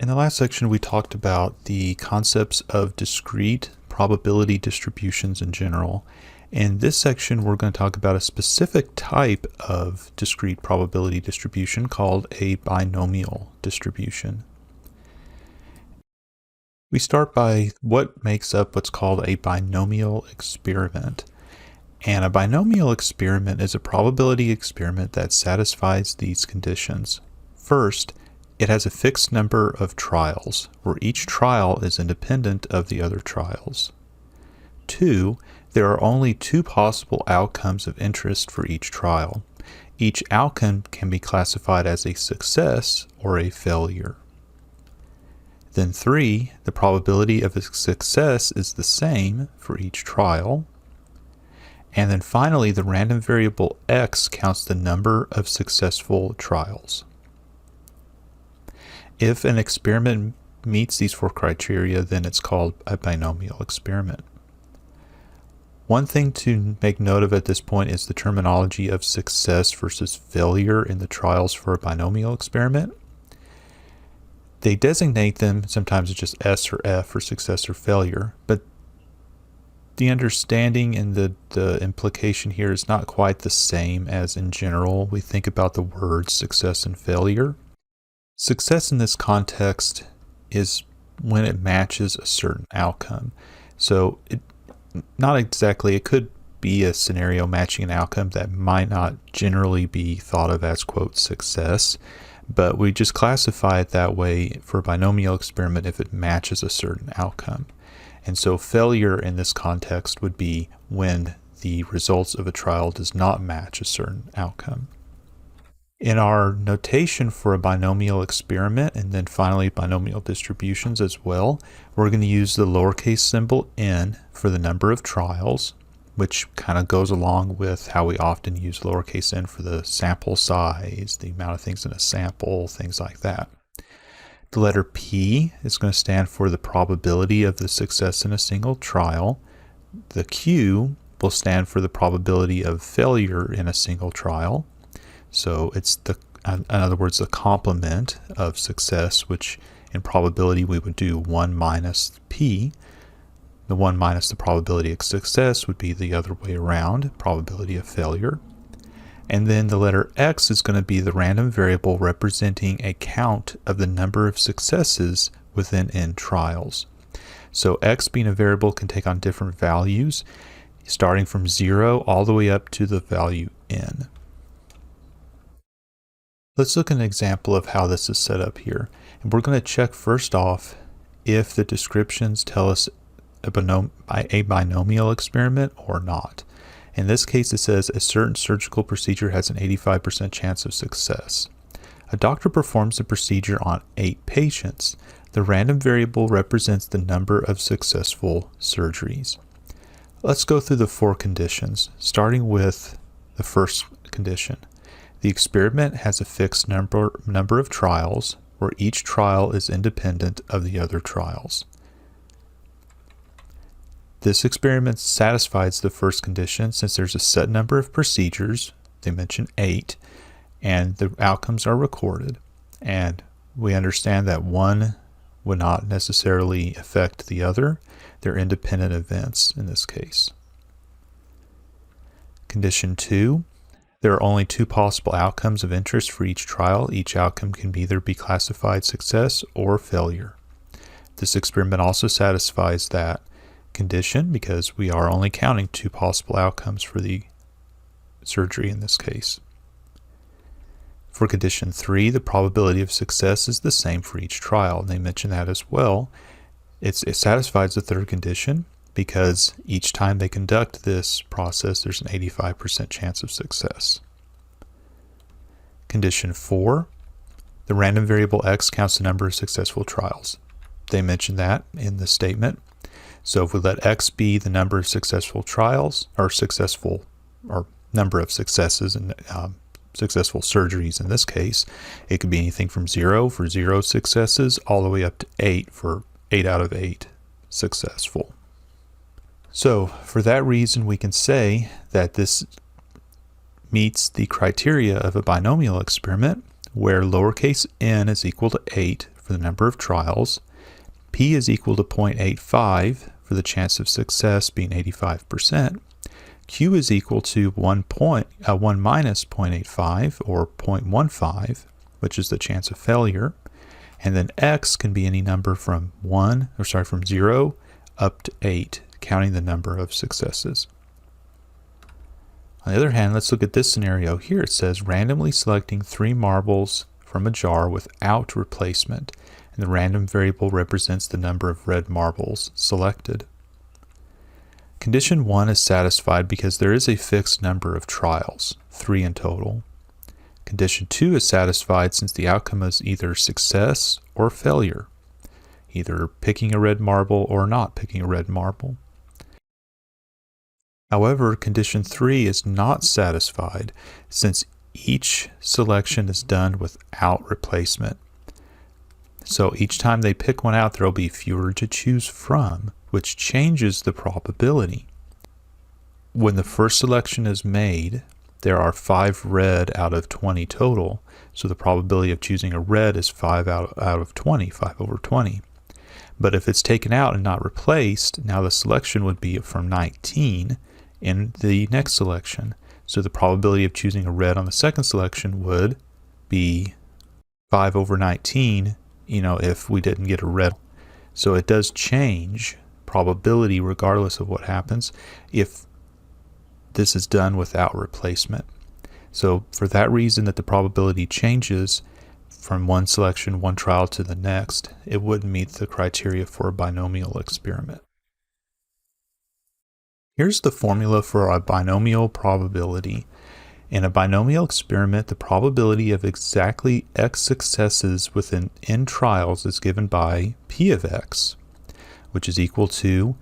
In the last section, we talked about the concepts of discrete probability distributions in general. In this section, we're going to talk about a specific type of discrete probability distribution called a binomial distribution. We start by what makes up what's called a binomial experiment. And a binomial experiment is a probability experiment that satisfies these conditions. First, it has a fixed number of trials, where each trial is independent of the other trials. 2, there are only 2 possible outcomes of interest for each trial. Each outcome can be classified as a success or a failure. Then 3, the probability of a success is the same for each trial. And then finally, the random variable x counts the number of successful trials. If an experiment meets these 4 criteria, then it's called a binomial experiment. One thing to make note of at this point is the terminology of success versus failure in the trials for a binomial experiment. They designate them sometimes as just S or F for success or failure, but the understanding and the implication here is not quite the same as in general we think about the words success and failure. Success in this context is when it matches a certain outcome. So it could be a scenario matching an outcome that might not generally be thought of as, quote, success, but we just classify it that way for a binomial experiment if it matches a certain outcome. And so failure in this context would be when the results of a trial does not match a certain outcome. In our notation for a binomial experiment, and then finally binomial distributions as well, we're going to use the lowercase symbol n for the number of trials, which kind of goes along with how we often use lowercase n for the sample size, the amount of things in a sample, things like that. The letter P is going to stand for the probability of the success in a single trial. The Q will stand for the probability of failure in a single trial. So it's in other words, the complement of success, which in probability we would do 1 minus P. The 1 minus the probability of success would be the other way around, probability of failure. And then the letter X is going to be the random variable representing a count of the number of successes within n trials. So X being a variable can take on different values, starting from 0 all the way up to the value n. Let's look at an example of how this is set up here. And we're going to check first off if the descriptions tell us a binomial experiment or not. In this case, it says a certain surgical procedure has an 85% chance of success. A doctor performs the procedure on 8 patients. The random variable represents the number of successful surgeries. Let's go through the 4 conditions, starting with the first condition. The experiment has a fixed number of trials, where each trial is independent of the other trials. This experiment satisfies the first condition since there's a set number of procedures, they mention 8, and the outcomes are recorded. And we understand that one would not necessarily affect the other. They're independent events in this case. Condition 2. There are only 2 possible outcomes of interest for each trial. Each outcome can either be classified success or failure. This experiment also satisfies that condition because we are only counting 2 possible outcomes for the surgery in this case. For condition 3, the probability of success is the same for each trial. They mention that as well. It satisfies the third condition because each time they conduct this process, there's an 85% chance of success. Condition 4, the random variable x counts the number of successful trials. They mention that in the statement. So if we let x be the number of successful trials, or number of successes and successful surgeries in this case, it could be anything from 0 for 0 successes all the way up to 8 for 8 out of 8 successful. So for that reason, we can say that this meets the criteria of a binomial experiment where lowercase n is equal to 8 for the number of trials, P is equal to 0.85 for the chance of success being 85%, Q is equal to 1 minus 0.85 or 0.15, which is the chance of failure, and then X can be any number from 0 up to 8, counting the number of successes. On the other hand, let's look at this scenario here. It says randomly selecting 3 marbles from a jar without replacement, and the random variable represents the number of red marbles selected. Condition 1 is satisfied because there is a fixed number of trials, 3 in total. Condition 2 is satisfied since the outcome is either success or failure, either picking a red marble or not picking a red marble. However, condition 3 is not satisfied since each selection is done without replacement. So each time they pick one out, there will be fewer to choose from, which changes the probability. When the first selection is made, there are 5 red out of 20 total, so the probability of choosing a red is 5 out of 20, 5 over 20. But if it's taken out and not replaced, now the selection would be from 19 in the next selection. So the probability of choosing a red on the second selection would be 5 over 19, if we didn't get a red. So it does change probability regardless of what happens if this is done without replacement. So for that reason that the probability changes from one selection, one trial to the next, it wouldn't meet the criteria for a binomial experiment. Here's the formula for a binomial probability. In a binomial experiment, the probability of exactly x successes within n trials is given by P of x, which is equal to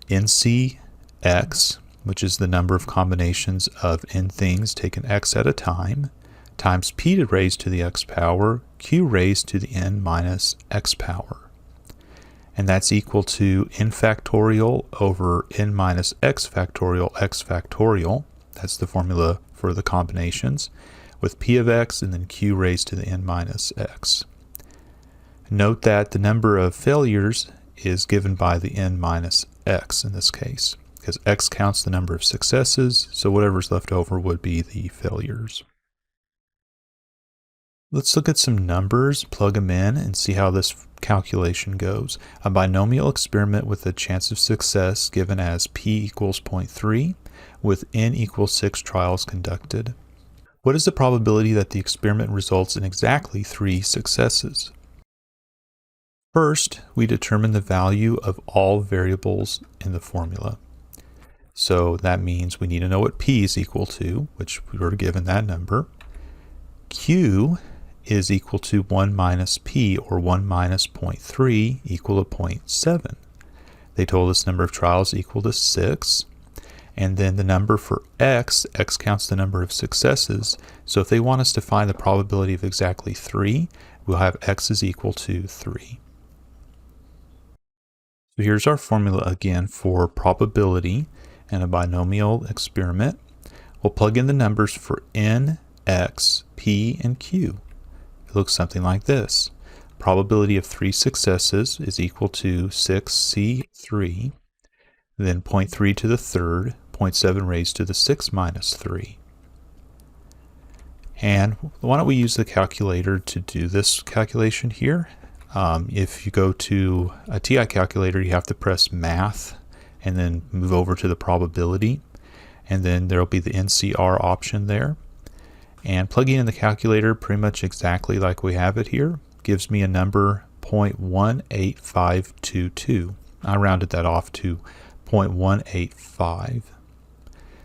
NCx, which is the number of combinations of n things taken x at a time, times p raised to the x power, q raised to the n minus x power. And that's equal to n factorial over n minus x factorial. That's the formula for the combinations, with p of x and then q raised to the n minus x. Note that the number of failures is given by the n minus x in this case, because x counts the number of successes, so whatever's left over would be the failures. Let's look at some numbers, plug them in, and see how this calculation goes. A binomial experiment with a chance of success given as p equals 0.3 with n equals 6 trials conducted. What is the probability that the experiment results in exactly 3 successes? First, we determine the value of all variables in the formula. So that means we need to know what p is equal to, which we were given that number. Q is equal to 1 minus p, or 1 minus 0.3 equal to 0.7. They told us number of trials equal to 6. And then the number for x counts the number of successes. So if they want us to find the probability of exactly 3, we'll have x is equal to 3. So here's our formula again for probability in a binomial experiment. We'll plug in the numbers for n, x, p, and q. It looks something like this. Probability of 3 successes is equal to 6c3, then 0.3 to the third, 0.7 raised to the 6 minus 3. And why don't we use the calculator to do this calculation here? If you go to a TI calculator, you have to press math and then move over to the probability, and then there will be the NCR option there. And plugging in the calculator pretty much exactly like we have it here gives me a number 0.18522. I rounded that off to 0.185.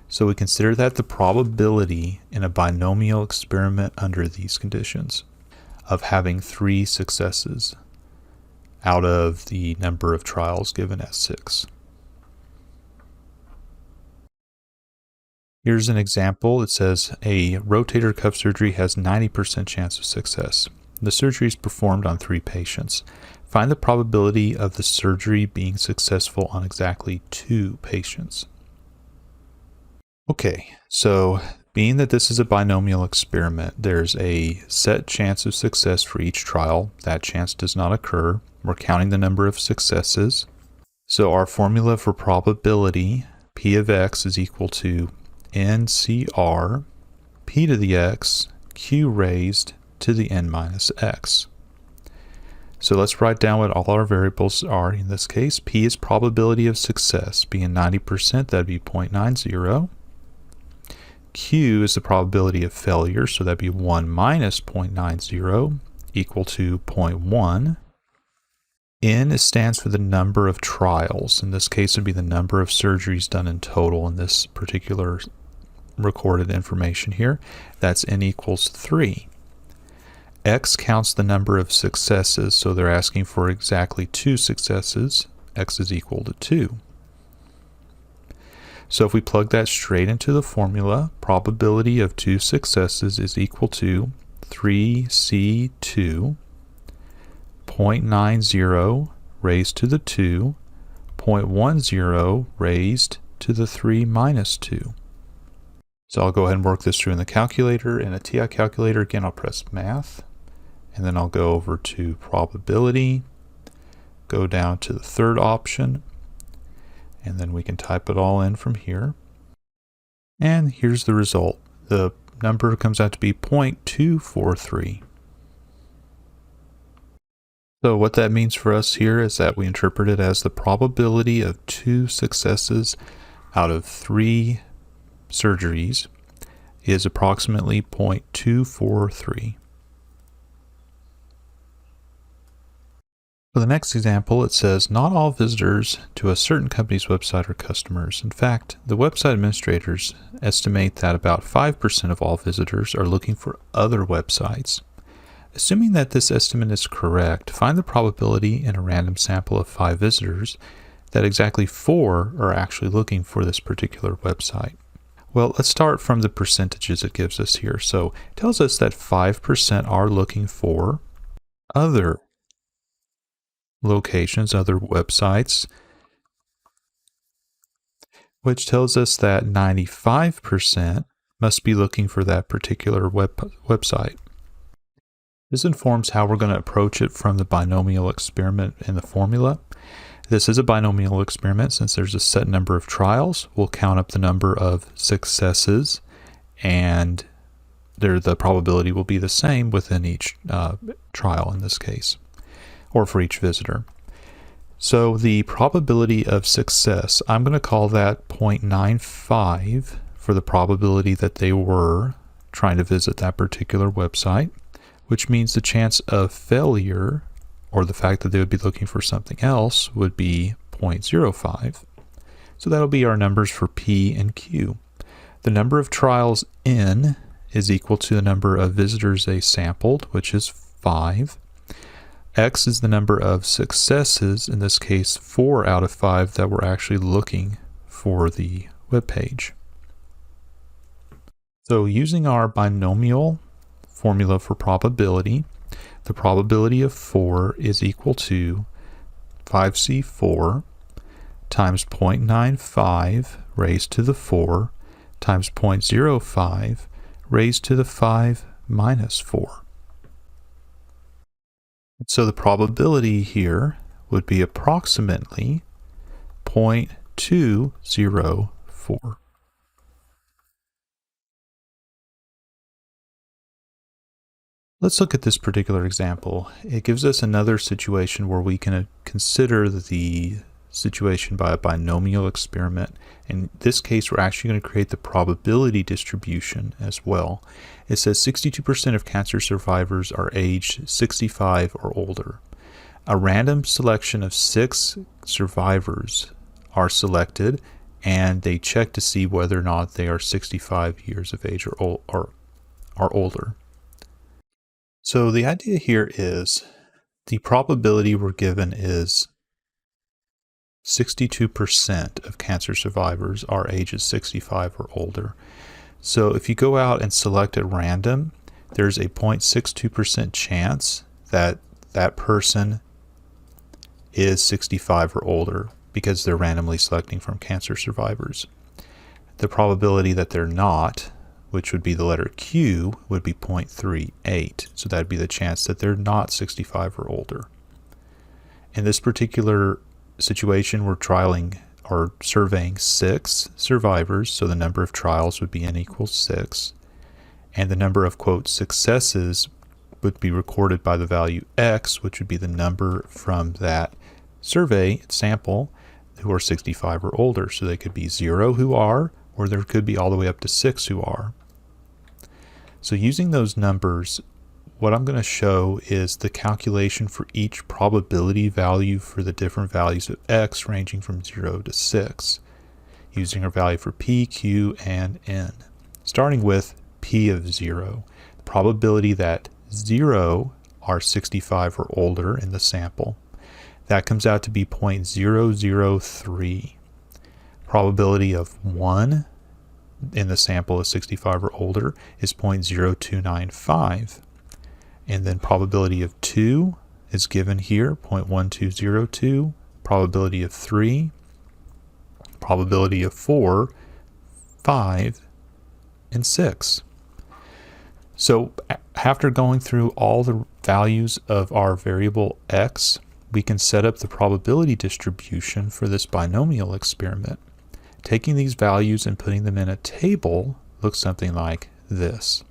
So we consider that the probability in a binomial experiment under these conditions of having 3 successes out of the number of trials given as 6. Here's an example. It says a rotator cuff surgery has 90% chance of success. The surgery is performed on 3 patients. Find the probability of the surgery being successful on exactly 2 patients. Okay, so Being that this is a binomial experiment, there's a set chance of success for each trial. That chance does not occur. We're counting the number of successes. So our formula for probability, P of x is equal to NCR, P to the x, Q raised to the n minus x. So let's write down what all our variables are in this case. P is probability of success. Being 90%, that'd be 0.90. Q is the probability of failure, so that'd be 1 minus 0.90 equal to 0.1. N stands for the number of trials. In this case, it would be the number of surgeries done in total in this particular recorded information here. That's N equals 3. X counts the number of successes, so they're asking for exactly 2 successes. X is equal to 2. So if we plug that straight into the formula, probability of 2 successes is equal to 3C2, 0.90 raised to the 2, 0.10 raised to the 3 minus 2. So I'll go ahead and work this through in the calculator. In a TI calculator, again, I'll press math, and then I'll go over to probability, go down to the third option, and then we can type it all in from here. And here's the result. The number comes out to be 0.243. So what that means for us here is that we interpret it as the probability of 2 successes out of 3 surgeries is approximately 0.243. For the next example, it says, not all visitors to a certain company's website are customers. In fact, the website administrators estimate that about 5% of all visitors are looking for other websites. Assuming that this estimate is correct, find the probability in a random sample of 5 visitors that exactly 4 are actually looking for this particular website. Well, let's start from the percentages it gives us here. So it tells us that 5% are looking for other locations, other websites, which tells us that 95% must be looking for that particular website. This informs how we're going to approach it from the binomial experiment in the formula. This is a binomial experiment. Since there's a set number of trials, we'll count up the number of successes, and the probability will be the same within each trial in this case, or for each visitor. So the probability of success, I'm going to call that 0.95 for the probability that they were trying to visit that particular website, which means the chance of failure, or the fact that they would be looking for something else, would be 0.05. So that'll be our numbers for P and Q. The number of trials N is equal to the number of visitors they sampled, which is 5. X is the number of successes, in this case 4 out of 5 that were actually looking for the web page. So using our binomial formula for probability, the probability of 4 is equal to 5C4 times 0.95 raised to the 4 times 0.05 raised to the 5 minus 4. So the probability here would be approximately 0.204. Let's look at this particular example. It gives us another situation where we can consider the situation by a binomial experiment. In this case, we're actually going to create the probability distribution as well. It says 62% of cancer survivors are aged 65 or older. A random selection of 6 survivors are selected, and they check to see whether or not they are 65 years of age or older. So the idea here is the probability we're given is 62% of cancer survivors are ages 65 or older. So if you go out and select at random, there's a 0.62% chance that that person is 65 or older because they're randomly selecting from cancer survivors. The probability that they're not which would be the letter Q, would be 0.38. So that would be the chance that they're not 65 or older. In this particular situation, we're trialing or surveying 6 survivors, so the number of trials would be n equals 6, and the number of, quote, successes would be recorded by the value x, which would be the number from that survey sample who are 65 or older. So they could be 0 who are, or there could be all the way up to 6 who are. So using those numbers, what I'm going to show is the calculation for each probability value for the different values of x ranging from 0 to 6, using our value for p, q, and n. Starting with p of 0, the probability that 0 are 65 or older in the sample. That comes out to be 0.003. Probability of 1 in the sample is 65 or older is 0.0295. And then probability of 2 is given here, 0.1202. Probability of 3, probability of 4, 5, and 6. So after going through all the values of our variable x, we can set up the probability distribution for this binomial experiment. Taking these values and putting them in a table looks something like this.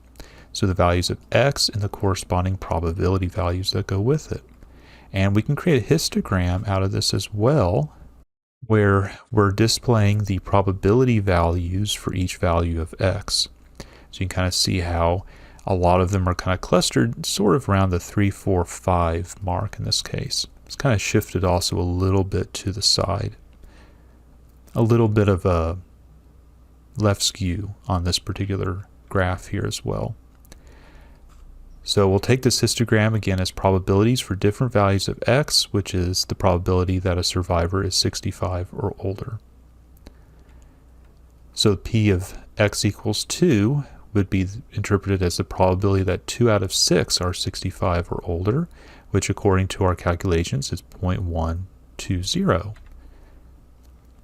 So the values of x and the corresponding probability values that go with it. And we can create a histogram out of this as well, where we're displaying the probability values for each value of x. So you can kind of see how a lot of them are kind of clustered sort of around the 3, 4, 5 mark in this case. It's kind of shifted also a little bit to the side. A little bit of a left skew on this particular graph here as well. So we'll take this histogram again as probabilities for different values of x, which is the probability that a survivor is 65 or older. So p of x equals 2 would be interpreted as the probability that 2 out of 6 are 65 or older, which according to our calculations is 0.120.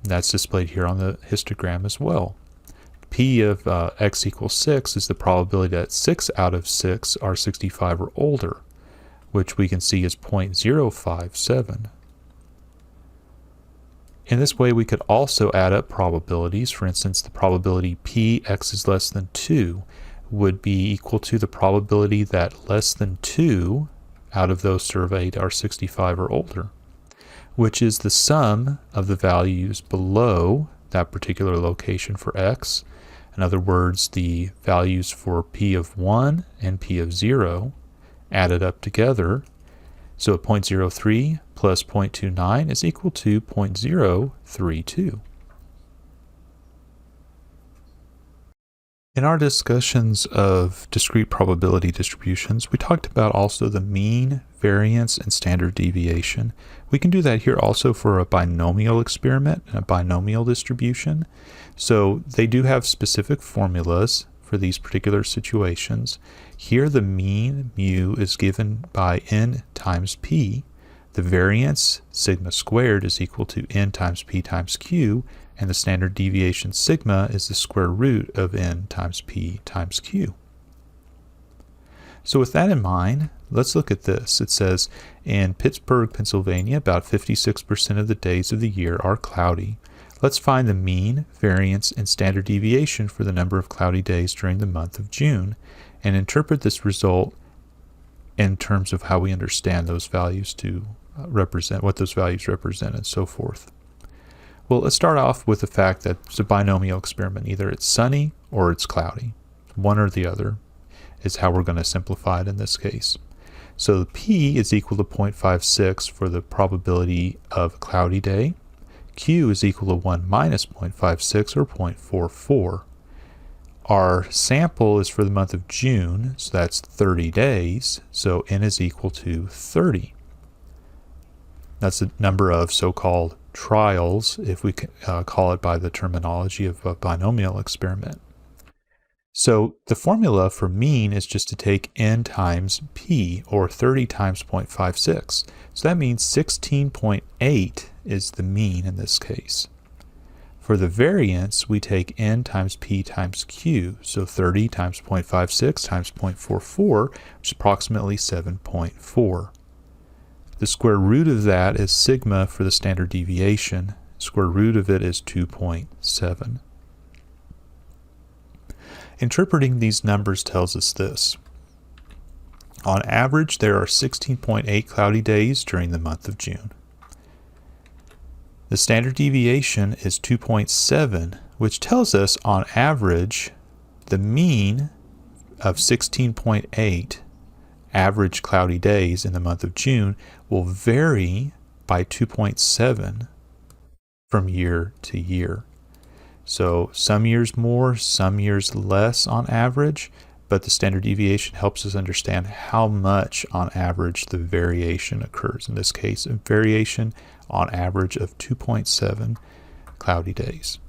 That's displayed here on the histogram as well. P of x equals 6 is the probability that 6 out of 6 are 65 or older, which we can see is 0.057. In this way, we could also add up probabilities. For instance, the probability p x is less than 2 would be equal to the probability that less than 2 out of those surveyed are 65 or older, which is the sum of the values below that particular location for x. In other words, the values for p of 1 and p of 0 added up together. So 0.03 plus 0.29 is equal to 0.032. In our discussions of discrete probability distributions, we talked about also the mean, variance, and standard deviation. We can do that here also for a binomial experiment and a binomial distribution. So they do have specific formulas for these particular situations. Here the mean, mu, is given by n times p. The variance, sigma squared, is equal to n times p times q, and the standard deviation, sigma, is the square root of n times p times q. So with that in mind, let's look at this. It says, in Pittsburgh, Pennsylvania, about 56% of the days of the year are cloudy. Let's find the mean, variance, and standard deviation for the number of cloudy days during the month of June, and interpret this result in terms of how we understand those values to represent, what those values represent, and so forth. Well, let's start off with the fact that it's a binomial experiment. Either it's sunny or it's cloudy. One or the other is how we're going to simplify it in this case. So p is equal to 0.56 for the probability of a cloudy day. Q is equal to 1 minus 0.56, or 0.44. Our sample is for the month of June, so that's 30 days, so n is equal to 30. That's the number of so-called trials, if we call it by the terminology of a binomial experiment. So the formula for mean is just to take n times p, or 30 times 0.56. So that means 16.8 is the mean in this case. For the variance, we take n times p times q, so 30 times 0.56 times 0.44, which is approximately 7.4. The square root of that is sigma for the standard deviation. Square root of it is 2.7. Interpreting these numbers tells us this. On average, there are 16.8 cloudy days during the month of June. The standard deviation is 2.7, which tells us on average the mean of 16.8 average cloudy days in the month of June will vary by 2.7 from year to year. So some years more, some years less on average, but the standard deviation helps us understand how much on average the variation occurs. In this case, a variation on average of 2.7 cloudy days.